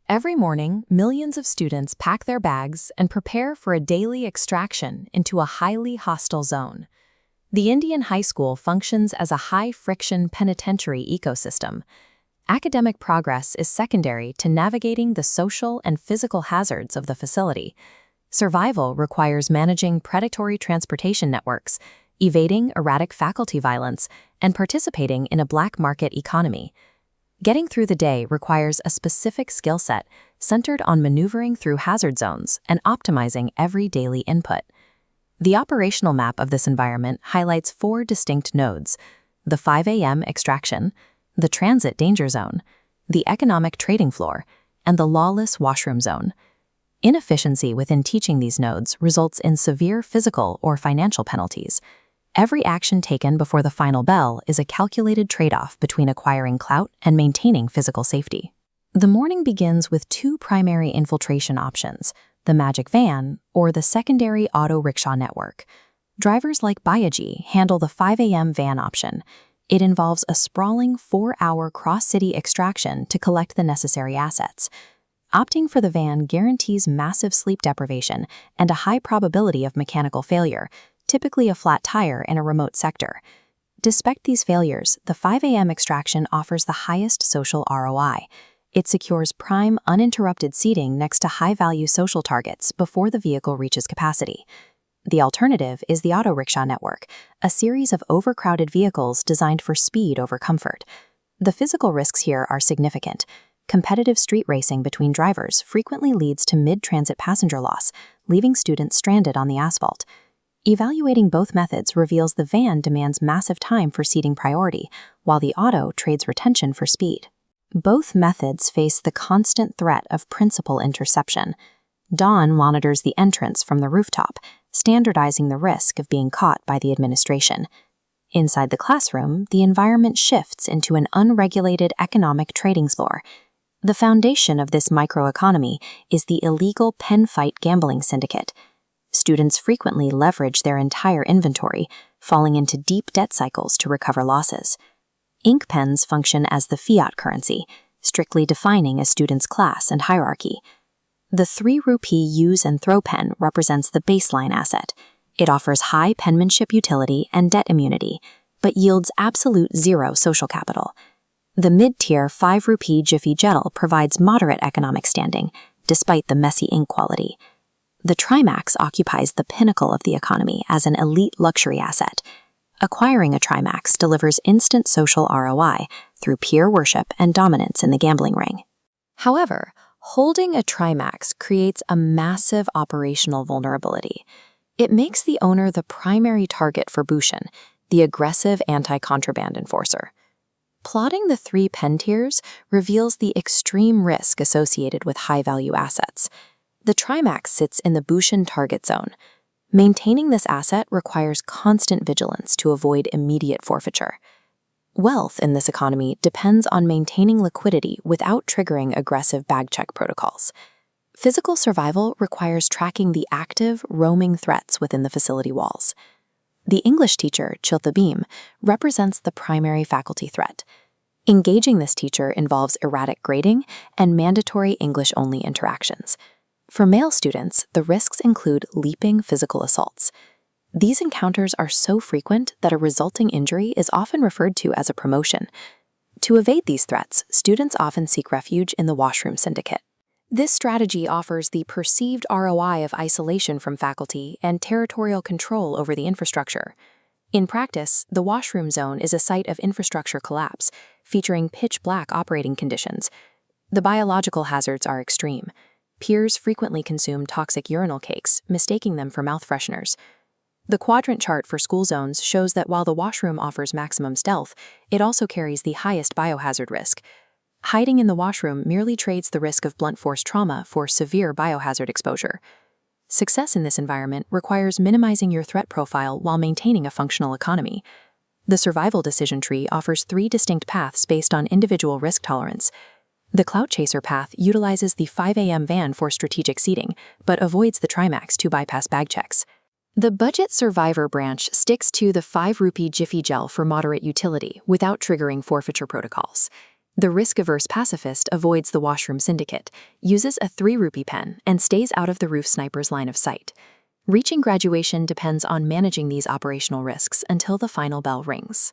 Every morning, millions of students pack their bags and prepare for a daily extraction into a highly hostile zone. The Indian high school functions as a high-friction penitentiary ecosystem. Academic progress is secondary to navigating the social and physical hazards of the facility. Survival requires managing predatory transportation networks, evading erratic faculty violence, and participating in a black market economy. Getting through the day requires a specific skill set centered on maneuvering through hazard zones and optimizing every daily input. The operational map of this environment highlights 4 distinct nodes: the 5 a.m. extraction, the transit danger zone, the economic trading floor, and the lawless washroom zone. Inefficiency within teaching these nodes results in severe physical or financial penalties. Every action taken before the final bell is a calculated trade-off between acquiring clout and maintaining physical safety. The morning begins with 2 primary infiltration options: the magic van or the secondary auto-rickshaw network. Drivers like Bhaiya Ji handle the 5 a.m. van option. It involves a sprawling 4-hour cross-city extraction to collect the necessary assets. Opting for the van guarantees massive sleep deprivation and a high probability of mechanical failure, typically a flat tire in a remote sector. Despite these failures, the 5 a.m. extraction offers the highest social ROI. It secures prime, uninterrupted seating next to high-value social targets before the vehicle reaches capacity. The alternative is the auto-rickshaw network, a series of overcrowded vehicles designed for speed over comfort. The physical risks here are significant. Competitive street racing between drivers frequently leads to mid-transit passenger loss, leaving students stranded on the asphalt. Evaluating both methods reveals the van demands massive time for seating priority, while the auto trades retention for speed. Both methods face the constant threat of principal interception. Dawn monitors the entrance from the rooftop, standardizing the risk of being caught by the administration. Inside the classroom, the environment shifts into an unregulated economic trading floor. The foundation of this microeconomy is the illegal pen fight gambling syndicate. Students frequently leverage their entire inventory, falling into deep debt cycles to recover losses. Ink pens function as the fiat currency, strictly defining a student's class and hierarchy. The 3 rupee use and throw pen represents the baseline asset. It offers high penmanship utility and debt immunity, but yields absolute zero social capital. The mid-tier 5 rupee Jiffy Gel provides moderate economic standing, despite the messy ink quality. The Trimax occupies the pinnacle of the economy as an elite luxury asset. Acquiring a Trimax delivers instant social ROI through peer worship and dominance in the gambling ring. However, holding a Trimax creates a massive operational vulnerability. It makes the owner the primary target for Bhushan, the aggressive anti-contraband enforcer. Plotting the 3 pen tiers reveals the extreme risk associated with high-value assets. The Trimax sits in the Bhushan target zone. Maintaining this asset requires constant vigilance to avoid immediate forfeiture. Wealth in this economy depends on maintaining liquidity without triggering aggressive bag check protocols. Physical survival requires tracking the active, roaming threats within the facility walls. The English teacher, Chiltha Beam, represents the primary faculty threat. Engaging this teacher involves erratic grading and mandatory English-only interactions. For male students, the risks include leaping physical assaults. These encounters are so frequent that a resulting injury is often referred to as a promotion. To evade these threats, students often seek refuge in the washroom syndicate. This strategy offers the perceived ROI of isolation from faculty and territorial control over the infrastructure. In practice, the washroom zone is a site of infrastructure collapse, featuring pitch-black operating conditions. The biological hazards are extreme. Peers frequently consume toxic urinal cakes, mistaking them for mouth fresheners. The quadrant chart for school zones shows that while the washroom offers maximum stealth, it also carries the highest biohazard risk. Hiding in the washroom merely trades the risk of blunt force trauma for severe biohazard exposure. Success in this environment requires minimizing your threat profile while maintaining a functional economy. The survival decision tree offers 3 distinct paths based on individual risk tolerance. The Clout Chaser path utilizes the 5 a.m. van for strategic seating, but avoids the Trimax to bypass bag checks. The Budget Survivor branch sticks to the 5 rupee Jiffy Gel for moderate utility without triggering forfeiture protocols. The risk-averse pacifist avoids the washroom syndicate, uses a 3-rupee pen, and stays out of the roof sniper's line of sight. Reaching graduation depends on managing these operational risks until the final bell rings.